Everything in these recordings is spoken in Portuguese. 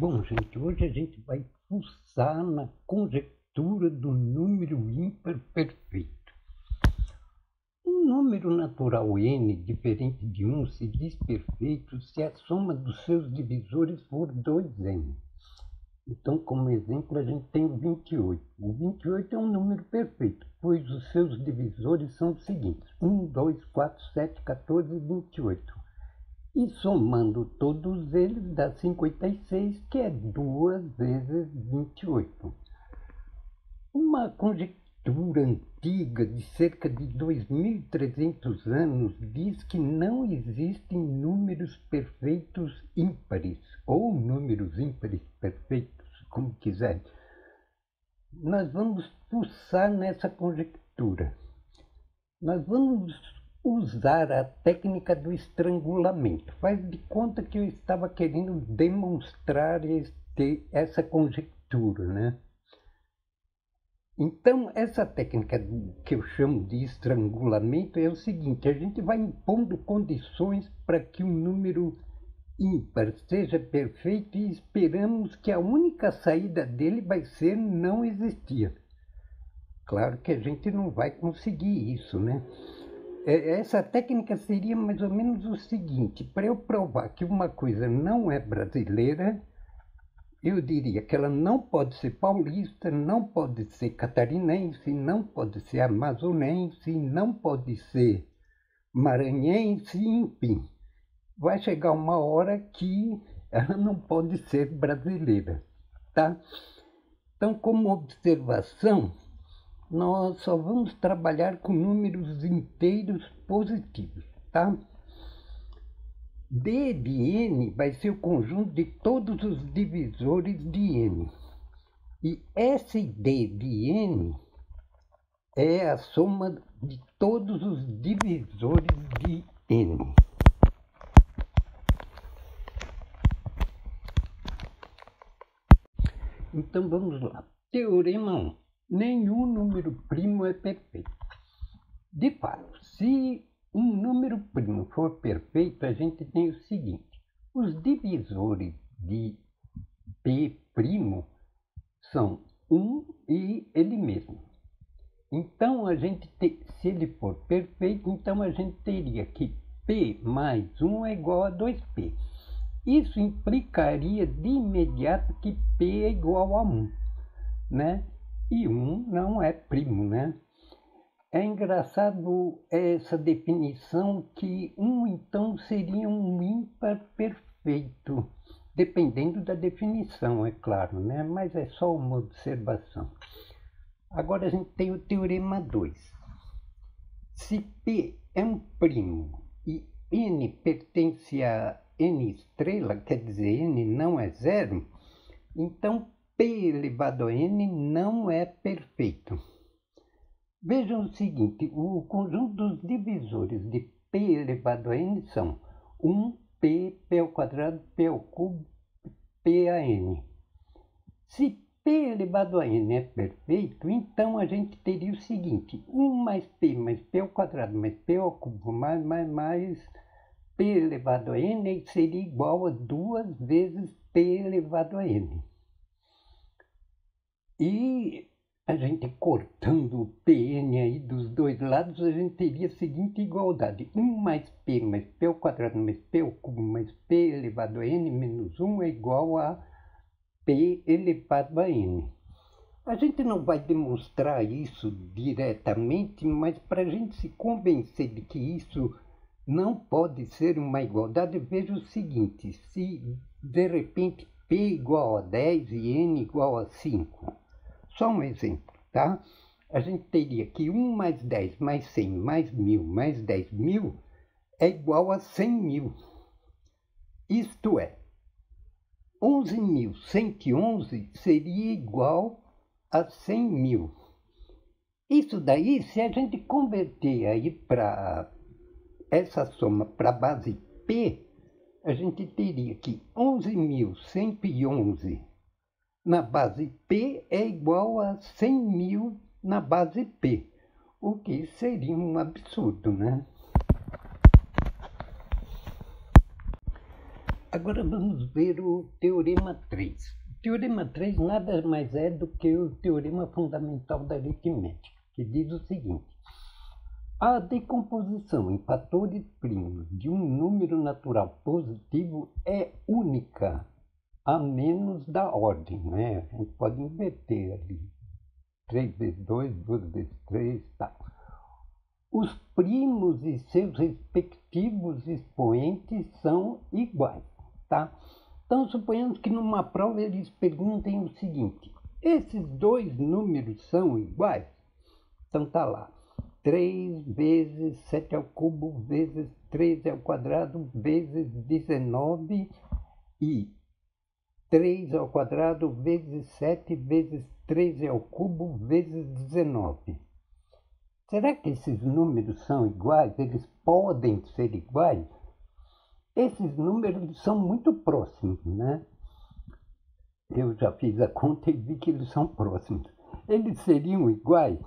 Bom, gente, hoje a gente vai fuçar na conjectura do número ímpar perfeito. Um número natural n, diferente de 1, se diz perfeito se a soma dos seus divisores for 2n. Então, como exemplo, a gente tem o 28. O 28 é um número perfeito, pois os seus divisores são os seguintes: 1, 2, 4, 7, 14 e 28. E somando todos eles dá 56, que é 2 vezes 28. Uma conjectura antiga de cerca de 2.300 anos diz que não existem números perfeitos ímpares, ou números ímpares perfeitos, como quiser. Nós vamos fuçar nessa conjectura. Nós vamos usar a técnica do estrangulamento. Faz de conta que eu estava querendo demonstrar essa conjectura, né? Então, essa técnica que eu chamo de estrangulamento é o seguinte: a gente vai impondo condições para que um número ímpar seja perfeito e esperamos que a única saída dele vai ser não existir. Claro que a gente não vai conseguir isso, né? Essa técnica seria mais ou menos o seguinte: para eu provar que uma coisa não é brasileira, eu diria que ela não pode ser paulista, não pode ser catarinense, não pode ser amazonense, não pode ser maranhense, enfim. Vai chegar uma hora que ela não pode ser brasileira, tá? Então, como observação, nós só vamos trabalhar com números inteiros positivos, tá? D de n vai ser o conjunto de todos os divisores de n. E SD de n é a soma de todos os divisores de n. Então vamos lá. Teorema 1. Nenhum número primo é perfeito. De fato, se um número primo for perfeito, a gente tem o seguinte: os divisores de P' são 1 e ele mesmo. Então, se ele for perfeito, então a gente teria que P mais 1 é igual a 2P. Isso implicaria de imediato que P é igual a 1, né? E 1 não é primo, né? É engraçado essa definição que 1 então seria um ímpar perfeito, dependendo da definição, é claro, né? Mas é só uma observação. Agora a gente tem o teorema 2. Se P é um primo e n pertence a n estrela, quer dizer, n não é zero, então P elevado a n não é perfeito. Vejam o seguinte: o conjunto dos divisores de P elevado a n são 1, P, P ao quadrado, P ao cubo, P a n. Se P elevado a n é perfeito, então a gente teria o seguinte: 1 mais P ao quadrado, mais P ao cubo, mais P elevado a n seria igual a 2 vezes P elevado a n. E a gente cortando o Pn aí dos dois lados, a gente teria a seguinte igualdade: 1 mais P ao quadrado, mais P ao cubo, mais P elevado a n menos 1 é igual a P elevado a n. A gente não vai demonstrar isso diretamente, mas para a gente se convencer de que isso não pode ser uma igualdade, veja o seguinte: se de repente P igual a 10 e n igual a 5, só um exemplo, tá? A gente teria que 1 mais 10 mais 100 mais 1000 mais 10.000 é igual a 100.000. Isto é, 11.111 seria igual a 100.000. Isso daí, se a gente converter aí para essa soma para a base P, a gente teria que 11.111 na base P é igual a 100.000 na base P, o que seria um absurdo, né? Agora vamos ver o Teorema 3. O Teorema 3 nada mais é do que o Teorema Fundamental da Aritmética, que diz o seguinte: a decomposição em fatores primos de um número natural positivo é única, a menos da ordem, né? A gente pode inverter ali. 3 vezes 2, 2 vezes 3, tá. Os primos e seus respectivos expoentes são iguais, tá? Então, suponhamos que numa prova eles perguntem o seguinte: esses dois números são iguais? Então, tá lá. 3 vezes 7 ao cubo vezes 13 ao quadrado vezes 19 e 3 ao quadrado vezes 7 vezes 13 ao cubo vezes 19. Será que esses números são iguais? Eles podem ser iguais? Esses números são muito próximos, né? Eu já fiz a conta e vi que eles são próximos. Eles seriam iguais?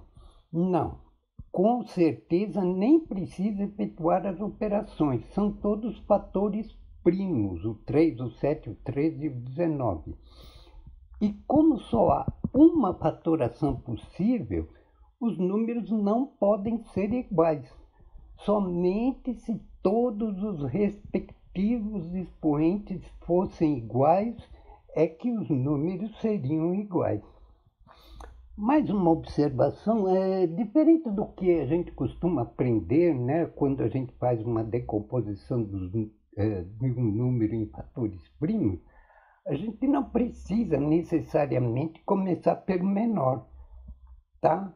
Não. Com certeza nem precisa efetuar as operações. São todos fatores primos, o 3, o 7, o 13 e o 19. E como só há uma fatoração possível, os números não podem ser iguais. Somente se todos os respectivos expoentes fossem iguais é que os números seriam iguais. Mais uma observação, é diferente do que a gente costuma aprender, né, quando a gente faz uma decomposição de um número em fatores primos. A gente não precisa necessariamente começar pelo menor, tá?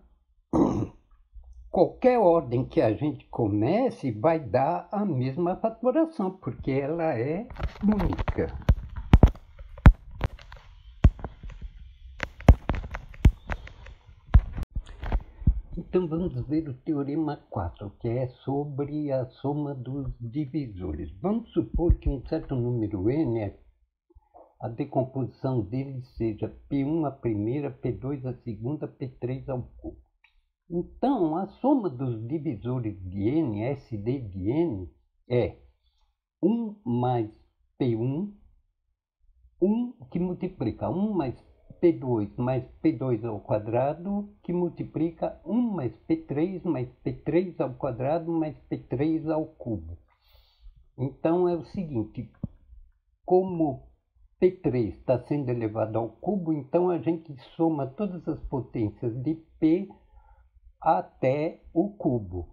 Qualquer ordem que a gente comece vai dar a mesma fatoração, porque ela é única. Então vamos ver o Teorema 4, que é sobre a soma dos divisores. Vamos supor que um certo número n, a decomposição dele seja P1 a primeira, P2 a segunda, P3 ao cubo. Então, a soma dos divisores de n, SD de n, é 1 mais P1, 1 que multiplica 1 mais P2 mais P2 ao quadrado, que multiplica 1 mais P3 ao quadrado mais P3 ao cubo. Então, é o seguinte, como P3 está sendo elevado ao cubo, então a gente soma todas as potências de P até o cubo.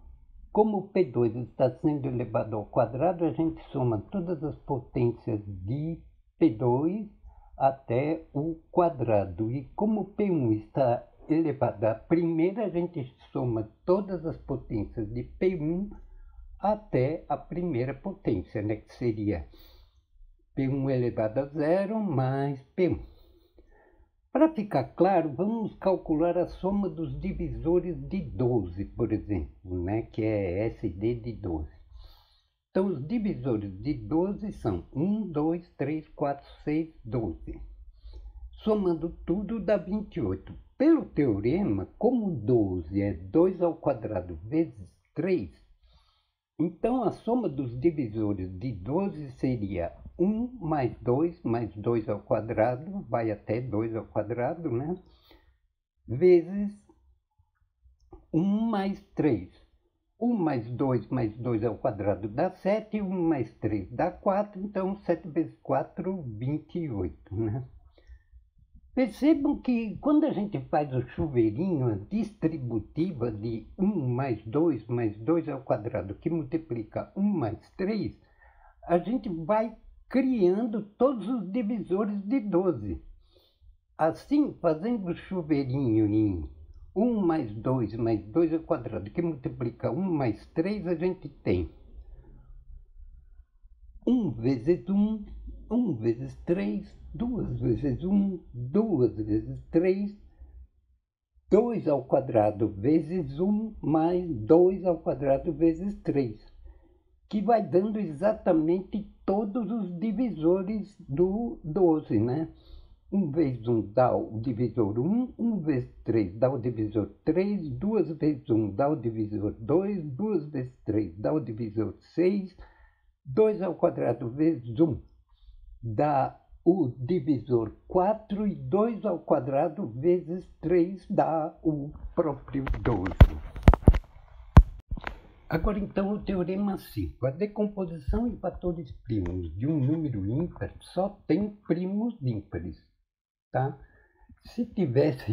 Como P2 está sendo elevado ao quadrado, a gente soma todas as potências de P2 até o quadrado. E como P1 está elevado à primeira, a gente soma todas as potências de P1 até a primeira potência, né? Que seria P1 elevado a zero mais P1. Para ficar claro, vamos calcular a soma dos divisores de 12, por exemplo, né? Que é SD de 12. Então, os divisores de 12 são 1, 2, 3, 4, 6, 12. Somando tudo dá 28. Pelo teorema, como 12 é 2 ao quadrado vezes 3, então a soma dos divisores de 12 seria 1 mais 2 ao quadrado, vai até 2 ao quadrado, né? Vezes 1 mais 3. 1 mais 2 ao quadrado dá 7, 1 mais 3 dá 4, então 7 vezes 4, 28, né? Percebam que quando a gente faz o chuveirinho, a distributiva de 1 mais 2 ao quadrado, que multiplica 1 mais 3, a gente vai criando todos os divisores de 12. Assim, fazendo o chuveirinho em 1 mais 2 ao quadrado, que multiplica 1 mais 3, a gente tem 1 vezes 1, 1 vezes 3, 2 vezes 1, 2 vezes 3, 2 ao quadrado vezes 1 mais 2 ao quadrado vezes 3, que vai dando exatamente todos os divisores do 12, né? 1 vezes 1 dá o divisor 1, 1 vezes 3 dá o divisor 3, 2 vezes 1 dá o divisor 2, 2 vezes 3 dá o divisor 6, 2 ao quadrado vezes 1. dá o divisor 4 e 2 ao quadrado vezes 3 dá o próprio 12. Agora então o teorema 5. A decomposição em fatores primos de um número ímpar só tem primos ímpares, tá? Se tivesse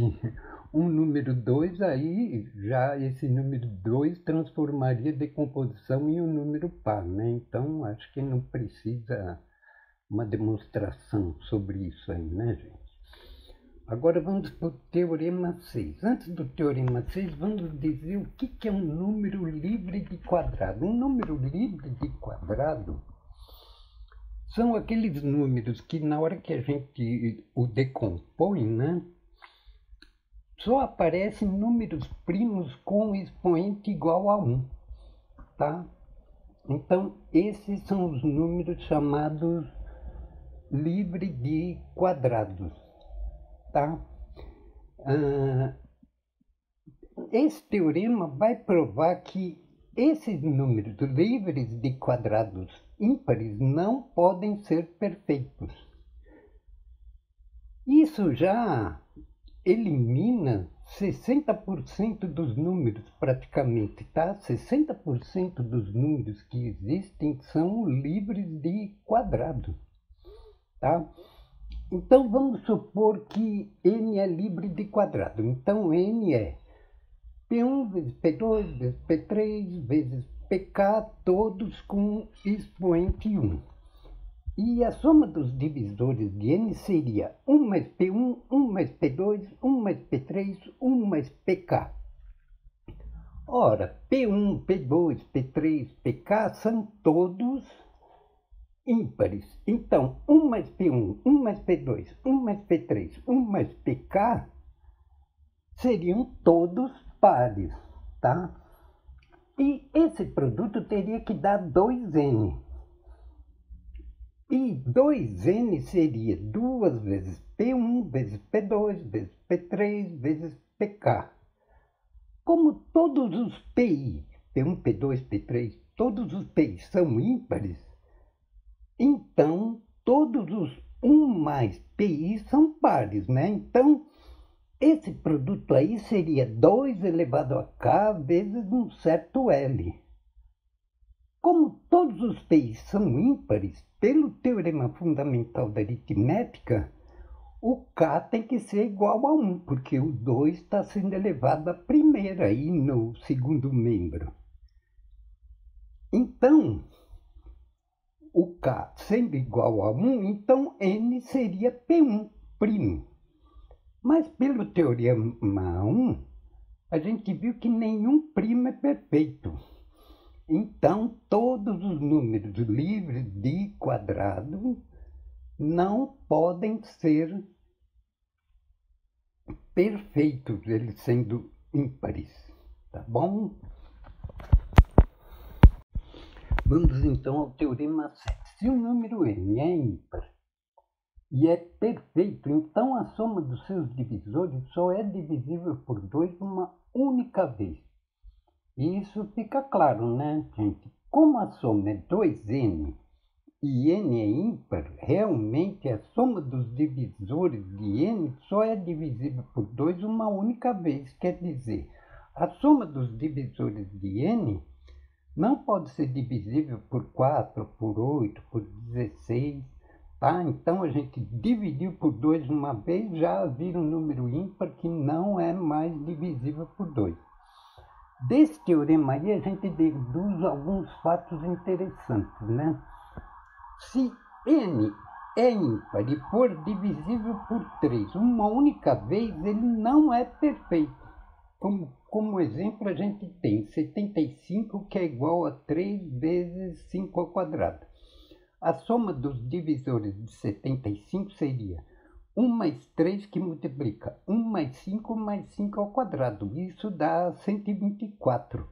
um número 2, aí já esse número 2 transformaria a decomposição em um número par, né? Então acho que não precisa uma demonstração sobre isso aí, né, gente? Agora vamos para o teorema 6. Antes do teorema 6, vamos dizer o que é um número livre de quadrado. Um número livre de quadrado são aqueles números que na hora que a gente o decompõe, né, só aparecem números primos com expoente igual a 1, tá? Então, esses são os números chamados livre de quadrados, tá? Esse teorema vai provar que esses números livres de quadrados ímpares não podem ser perfeitos. Isso já elimina 60% dos números praticamente, tá? 60% dos números que existem são livres de quadrado, tá? Então vamos supor que n é livre de quadrado. Então n é P1 vezes P2 vezes P3 vezes PK, todos com expoente 1. E a soma dos divisores de n seria 1 mais P1, 1 mais P2, 1 mais P3, 1 mais PK. Ora, P1, P2, P3, PK são todos ímpares. Então, 1 mais P1, 1 mais P2, 1 mais P3, 1 mais PK seriam todos pares, tá? E esse produto teria que dar 2n. E 2n seria 2 vezes P1 vezes P2 vezes P3 vezes PK. Como todos os PI, P1, P2, P3, todos os PI são ímpares, então todos os 1 mais PI são pares, né? Então, esse produto aí seria 2 elevado a k vezes um certo L. Como todos os PIs são ímpares, pelo teorema fundamental da aritmética, o k tem que ser igual a 1, porque o 2 está sendo elevado à primeira aí no segundo membro. Então, o k sendo igual a 1, então n seria P1'. Mas pelo teorema 1, a gente viu que nenhum primo é perfeito. Então, todos os números livres de quadrado não podem ser perfeitos, eles sendo ímpares, tá bom? Vamos então ao teorema 7. Se o número n é ímpar e é perfeito, então a soma dos seus divisores só é divisível por 2 uma única vez. E isso fica claro, né, gente? Como a soma é 2n e n é ímpar, realmente a soma dos divisores de n só é divisível por 2 uma única vez. Quer dizer, a soma dos divisores de n não pode ser divisível por 4, por 8, por 16, tá? Então a gente dividiu por 2 uma vez, já vira um número ímpar que não é mais divisível por 2. Desse teorema aí a gente deduz alguns fatos interessantes, né? Se n é ímpar e for divisível por 3 uma única vez, ele não é perfeito. Como exemplo, a gente tem 75, que é igual a 3 vezes 5 ao quadrado. A soma dos divisores de 75 seria 1 mais 3, que multiplica 1 mais 5 mais 5 ao quadrado. Isso dá 124.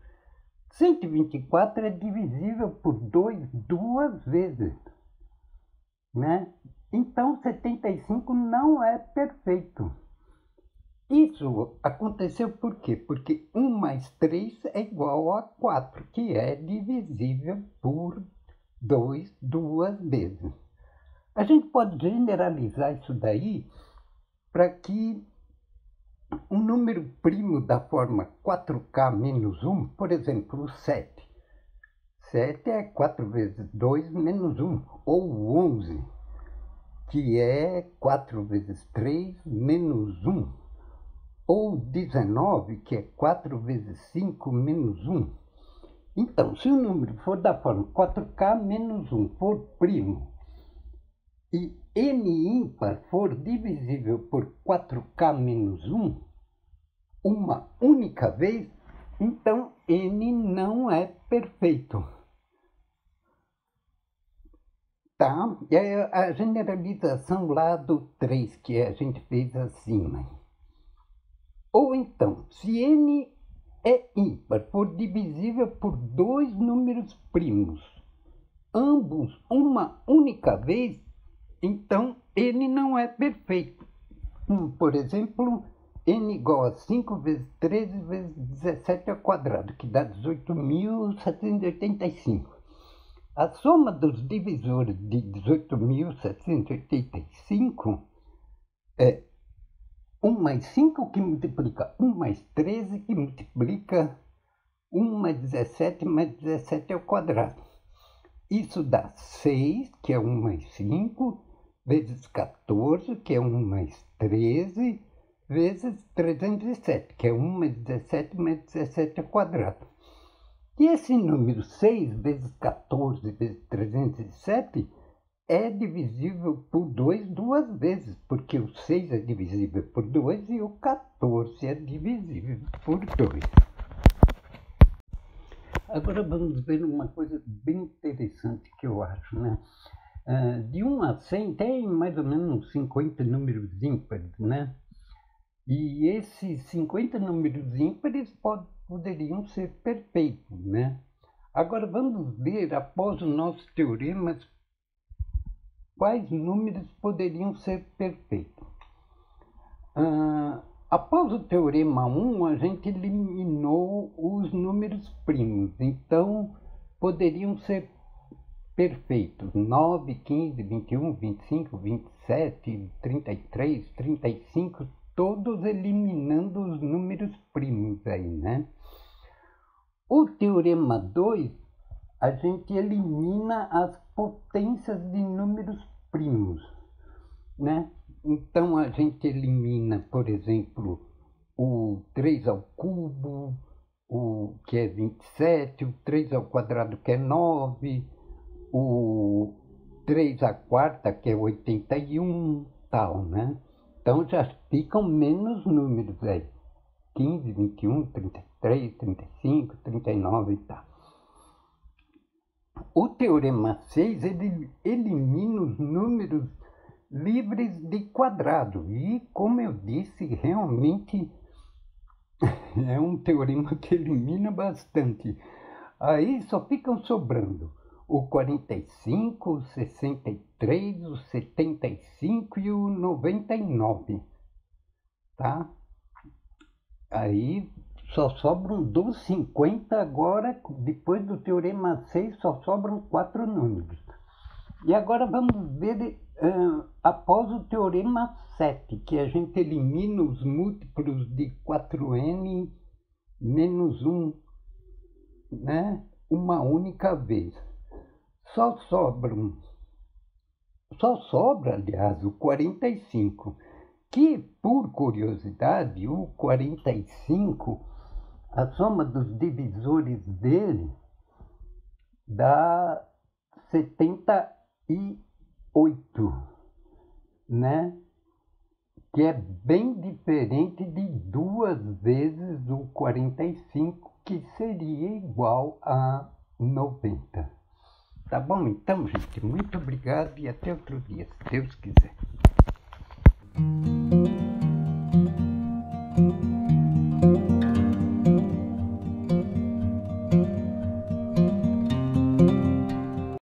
124 é divisível por 2 duas vezes, né? Então, 75 não é perfeito. Isso aconteceu por quê? Porque 1 mais 3 é igual a 4, que é divisível por 2 duas vezes. A gente pode generalizar isso daí para que um número primo da forma 4k menos 1, por exemplo, o 7. 7 é 4 vezes 2 menos 1, ou o 11, que é 4 vezes 3 menos 1, ou 19, que é 4 vezes 5 menos 1. Então, se o número for da forma 4k menos 1 for primo, e n ímpar for divisível por 4k menos 1, uma única vez, então n não é perfeito. Tá? E a generalização lá do 3 que a gente fez acima. Ou então, se n é ímpar for divisível por dois números primos, ambos uma única vez, então n não é perfeito. Por exemplo, n igual a 5 vezes 13 vezes 17 ao quadrado, que dá 18.785. A soma dos divisores de 18.785 é 1 mais 5 que multiplica 1 mais 13 que multiplica 1 mais 17 ao quadrado. Isso dá 6, que é 1 mais 5, vezes 14, que é 1 mais 13, vezes 307, que é 1 mais 17 ao quadrado. E esse número 6 vezes 14 vezes 307 é divisível por 2 duas vezes, porque o 6 é divisível por 2 e o 14 é divisível por 2. Agora vamos ver uma coisa bem interessante que eu acho, né? De 1 a 100 tem mais ou menos 50 números ímpares, né? E esses 50 números ímpares poderiam ser perfeitos, né? Agora vamos ver, após o nosso teorema, quais números poderiam ser perfeitos. Após o teorema 1, a gente eliminou os números primos, então poderiam ser perfeitos 9, 15, 21, 25, 27, 33, 35, todos eliminando os números primos aí, né? O teorema 2, a gente elimina as potências de números primos, né? Então a gente elimina, por exemplo, o 3 ao cubo, o que é 27, o 3 ao quadrado, que é 9, o 3 à quarta, que é 81, tal, né? Então já ficam menos números aí. 15, 21, 33, 35, 39 e tal. O teorema 6, ele elimina os números livres de quadrado. E, como eu disse, realmente é um teorema que elimina bastante. Aí só ficam sobrando o 45, o 63, o 75 e o 99, tá? Aí só sobram dos 50 agora, depois do teorema 6, só sobram 4 números. E agora vamos ver após o teorema 7, que a gente elimina os múltiplos de 4n menos 1, né? Uma única vez. Só sobra, aliás, o 45, que, por curiosidade, o 45, a soma dos divisores dele dá 78, né? Que é bem diferente de 2 vezes o 45, que seria igual a 90. Tá bom, então, gente? Muito obrigado e até outro dia, se Deus quiser.